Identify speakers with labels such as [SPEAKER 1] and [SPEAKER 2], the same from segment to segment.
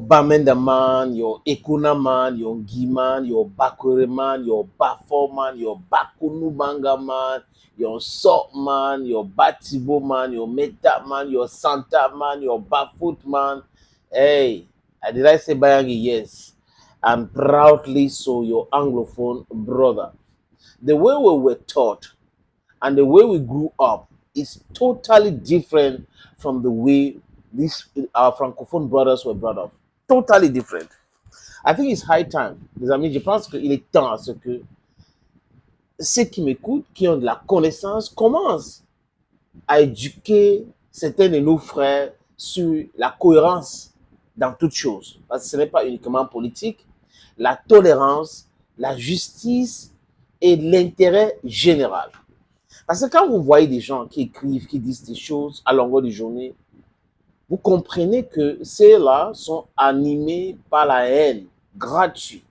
[SPEAKER 1] Bamenda man, your Ekuna man, your Gi man, your Bakure man, your Bafo man, your Bakunu Banga man, your Salt man, your Batibo man, your Meta man, your Santa man, your Bafoot man. Hey, did I say Bayangi? Yes. I'm proudly so your Anglophone brother. The way we were taught and the way we grew up is totally different from the way these our Francophone brothers were brought up. Totally different. I think it's high time, les amis, je pense qu'il est temps à ce que ceux qui m'écoutent, qui ont de la connaissance, commencent à éduquer certains de nos frères sur la cohérence dans toutes choses. Parce que ce n'est pas uniquement politique, la tolérance, la justice et l'intérêt général. Parce que quand vous voyez des gens qui écrivent, qui disent des choses à longueur de journée, vous comprenez que ceux-là sont animés par la haine gratuite.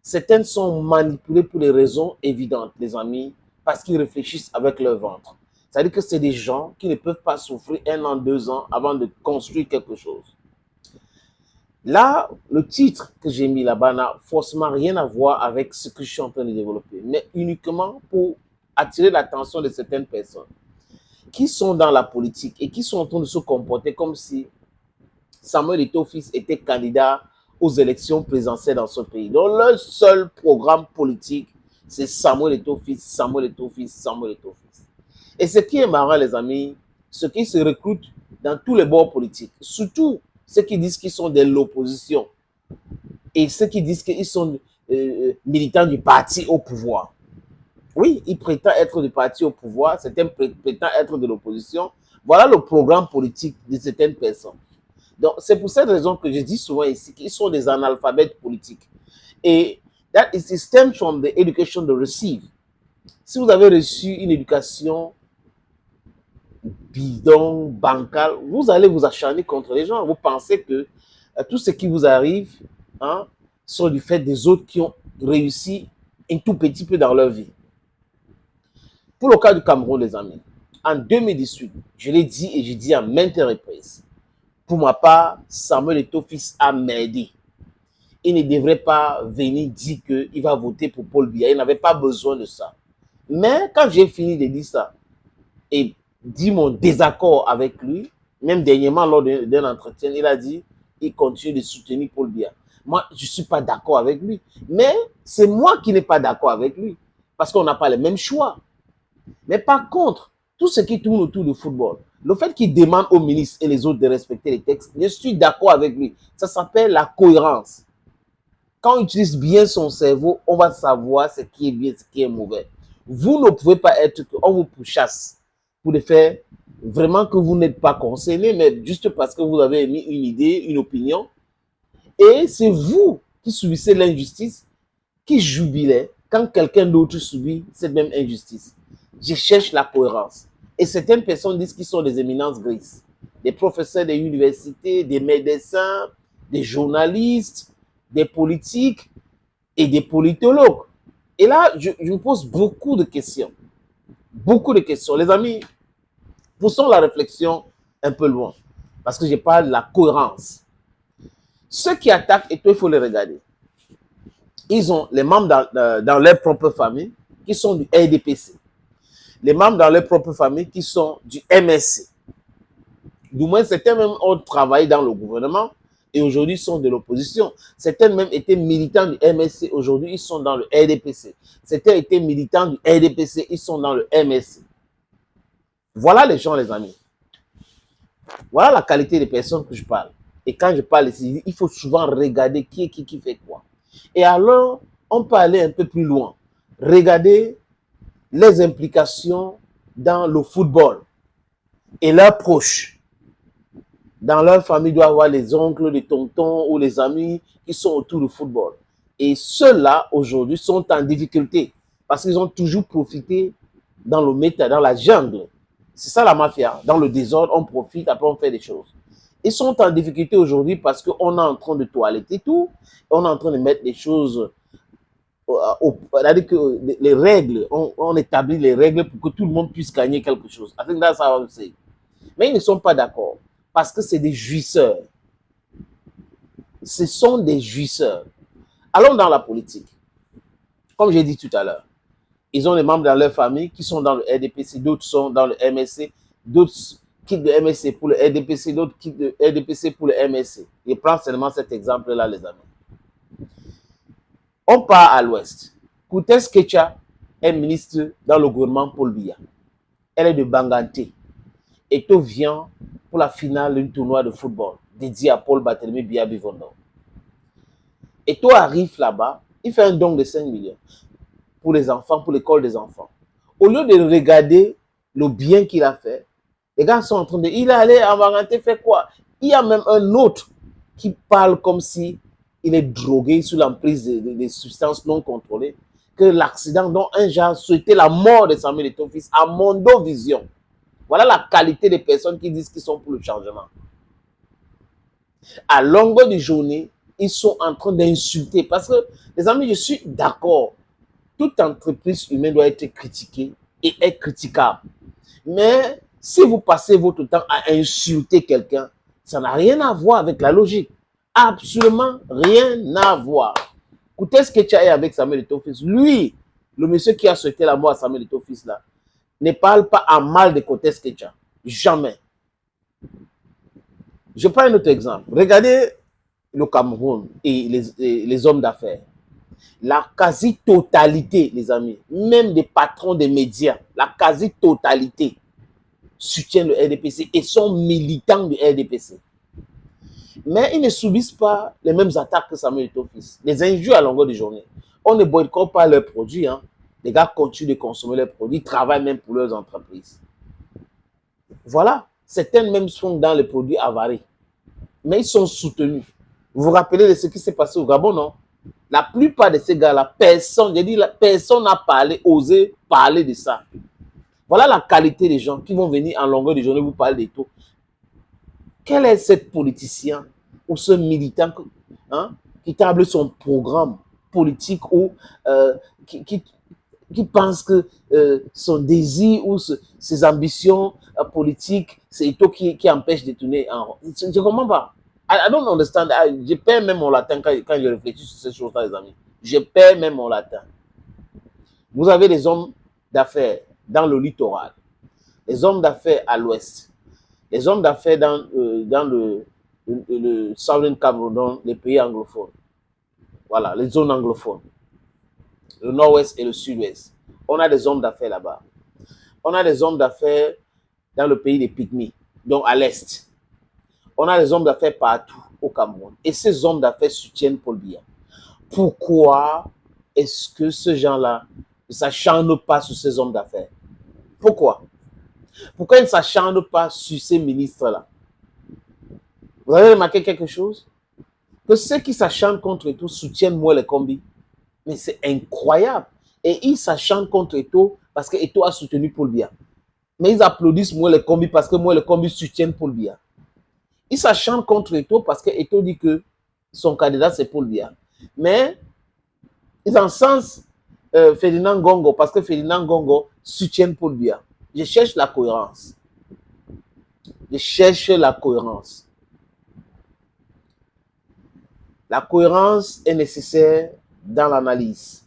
[SPEAKER 1] Certaines sont manipulées pour des raisons évidentes, les amis, parce qu'ils réfléchissent avec leur ventre. C'est-à-dire que c'est des gens qui ne peuvent pas souffrir 1 an, 2 ans avant de construire quelque chose. Là, le titre que j'ai mis là-bas n'a forcément rien à voir avec ce que je suis en train de développer, mais uniquement pour attirer l'attention de certaines personnes qui sont dans la politique et qui sont en train de se comporter comme si Samuel Eto'o-Fils était candidat aux élections présidentielles dans ce pays. Donc, leur seul programme politique, c'est Samuel Eto'o-Fils, Samuel Eto'o-Fils, Samuel Eto'o-Fils. Et ce qui est marrant, les amis, ceux qui se recrutent dans tous les bords politiques, surtout ceux qui disent qu'ils sont de l'opposition et ceux qui disent qu'ils sont militants du parti au pouvoir. Oui, ils prétendent être du parti au pouvoir, certains prétendent être de l'opposition. Voilà le programme politique de certaines personnes. Donc, c'est pour cette raison que je dis souvent ici qu'ils sont des analphabètes politiques. Et that is stems from the education they receive. Si vous avez reçu une éducation bidon, bancale, vous allez vous acharner contre les gens. Vous pensez que tout ce qui vous arrive sont du fait des autres qui ont réussi un tout petit peu dans leur vie. Pour le cas du Cameroun, les amis, en 2018, je l'ai dit et je dis à maintes reprises, pour ma part, Samuel Eto'o-Fils a m'aidé. Il ne devrait pas venir dire qu'il va voter pour Paul Biya. Il n'avait pas besoin de ça. Mais quand j'ai fini de dire ça et dit mon désaccord avec lui, même dernièrement lors d'un entretien, il a dit qu'il continue de soutenir Paul Biya. Moi, je ne suis pas d'accord avec lui. Mais c'est moi qui n'ai pas d'accord avec lui. Parce qu'on n'a pas les mêmes choix. Mais par contre, tout ce qui tourne autour du football, le fait qu'il demande aux ministres et les autres de respecter les textes, je suis d'accord avec lui. Ça s'appelle la cohérence. Quand on utilise bien son cerveau, on va savoir ce qui est bien, ce qui est mauvais. Vous ne pouvez pas être qu'on vous pourchasse pour le faire vraiment que vous n'êtes pas concerné, mais juste parce que vous avez émis une idée, une opinion. Et c'est vous qui subissez l'injustice, qui jubilez quand quelqu'un d'autre subit cette même injustice. Je cherche la cohérence. Et certaines personnes disent qu'ils sont des éminences grises. Des professeurs des universités, des médecins, des journalistes, des politiques et des politologues. Et là, je me pose beaucoup de questions. Beaucoup de questions. Les amis, poussons la réflexion un peu loin. Parce que je parle de la cohérence. Ceux qui attaquent, et toi, il faut les regarder. Ils ont les membres dans leur propre famille qui sont du RDPC. Les membres dans leur propre famille qui sont du MSC. Du moins, certains même ont travaillé dans le gouvernement et aujourd'hui sont de l'opposition. Certains même étaient militants du MSC, aujourd'hui ils sont dans le RDPC. Certains étaient militants du RDPC, ils sont dans le MSC. Voilà les gens, les amis. Voilà la qualité des personnes que je parle. Et quand je parle ici, il faut souvent regarder qui fait quoi. Et alors, on peut aller un peu plus loin. Regardez les implications dans le football et leurs proches. Dans leur famille, il doit y avoir les oncles, les tontons ou les amis qui sont autour du football. Et ceux-là, aujourd'hui, sont en difficulté parce qu'ils ont toujours profité dans le méta, dans la jungle. C'est ça la mafia. Dans le désordre, on profite, après on fait des choses. Ils sont en difficulté aujourd'hui parce qu'on est en train de toiletter tout. On est en train de mettre des choses... C'est-à-dire que les règles, on établit les règles pour que tout le monde puisse gagner quelque chose. I think that's how I would say. Mais ils ne sont pas d'accord parce que c'est des jouisseurs. Ce sont des jouisseurs. Allons dans la politique. Comme j'ai dit tout à l'heure, ils ont des membres dans leur famille qui sont dans le RDPC, d'autres sont dans le MSC, d'autres quittent le MSC pour le RDPC, d'autres quittent le RDPC pour le MSC. Je prends seulement cet exemple-là, les amis. On part à l'ouest. Koutes Kecha est ministre dans le gouvernement Paul Biya. Elle est de Banganté. Eto vient pour la finale d'un tournoi de football dédié à Paul Barthélemy Biya Bivondo. Eto arrive là-bas, il fait un don de 5 millions pour les enfants, pour l'école des enfants. Au lieu de regarder le bien qu'il a fait, les gars sont en train de... Il est allé à Banganté faire quoi? Il y a même un autre qui parle comme si il est drogué sous l'emprise de substances non contrôlées, que l'accident dont un genre souhaitait la mort de Samuel Eto'o fils à Mondo Vision. Voilà la qualité des personnes qui disent qu'ils sont pour le changement. À longueur de journée, ils sont en train d'insulter. Parce que, les amis, je suis d'accord. Toute entreprise humaine doit être critiquée et est critiquable. Mais si vous passez votre temps à insulter quelqu'un, ça n'a rien à voir avec la logique. Absolument rien à voir. Koutes Kecha est avec Samuel Eto'o fils. Lui, le monsieur qui a souhaité la mort à Samuel Eto'o fils là, ne parle pas en mal de Koutes Kecha. Jamais. Je prends un autre exemple. Regardez le Cameroun et les hommes d'affaires. La quasi-totalité, les amis, même des patrons des médias, la quasi-totalité soutiennent le RDPC et sont militants du RDPC. Mais ils ne subissent pas les mêmes attaques que Samuel Eto'o fils. Les injures à longueur de journée. On ne boycotte pas leurs produits. Hein. Les gars continuent de consommer leurs produits, travaillent même pour leurs entreprises. Voilà. Certains même sont dans les produits avariés. Mais ils sont soutenus. Vous vous rappelez de ce qui s'est passé au Gabon, non? La plupart de ces gars-là, personne n'a parlé, osé parler de ça. Voilà la qualité des gens qui vont venir en longueur de journée vous parler des taux. Quel est ce politicien ou ce militant hein, qui table son programme politique ou qui pense que son désir ou ses ambitions politiques, c'est Eto'o qui empêche de tourner en rond. Je ne comprends pas. I don't understand. Je perds même mon latin quand je réfléchis sur ces choses-là, les amis. Je perds même mon latin. Vous avez des hommes d'affaires dans le littoral, les hommes d'affaires à l'ouest, les hommes d'affaires dans le Southern Cameroun, les pays anglophones. Voilà, les zones anglophones. Le nord-ouest et le sud-ouest. On a des hommes d'affaires là-bas. On a des hommes d'affaires dans le pays des Pygmies, donc à l'est. On a des hommes d'affaires partout au Cameroun. Et ces hommes d'affaires soutiennent Paul Biya. Pourquoi est-ce que ces gens-là ne s'acharnent pas sur ces hommes d'affaires? Pourquoi? Pourquoi ils ne s'acharnent pas sur ces ministres-là? Vous avez remarqué quelque chose? Que ceux qui s'acharnent contre Eto'o soutiennent moins les combis. Mais c'est incroyable. Et ils s'acharnent contre Eto'o parce que Eto'o a soutenu Paul Biya. Mais ils applaudissent moins les combis parce que moins les combis soutiennent Paul Biya. Ils s'acharnent contre Eto'o parce que Eto'o dit que son candidat c'est Paul Biya. Mais ils encensent Ferdinand Gongo parce que Ferdinand Gongo soutient Paul Biya. Je cherche la cohérence. Je cherche la cohérence. La cohérence est nécessaire dans l'analyse,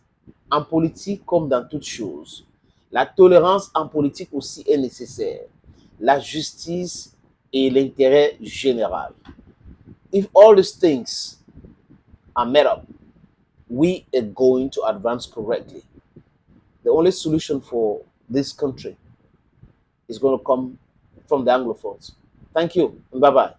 [SPEAKER 1] en politique comme dans toutes choses. La tolérance en politique aussi est nécessaire. La justice et l'intérêt général. If all these things are met up, we are going to advance correctly. The only solution for this country is going to come from the Anglophones. Thank you and bye-bye.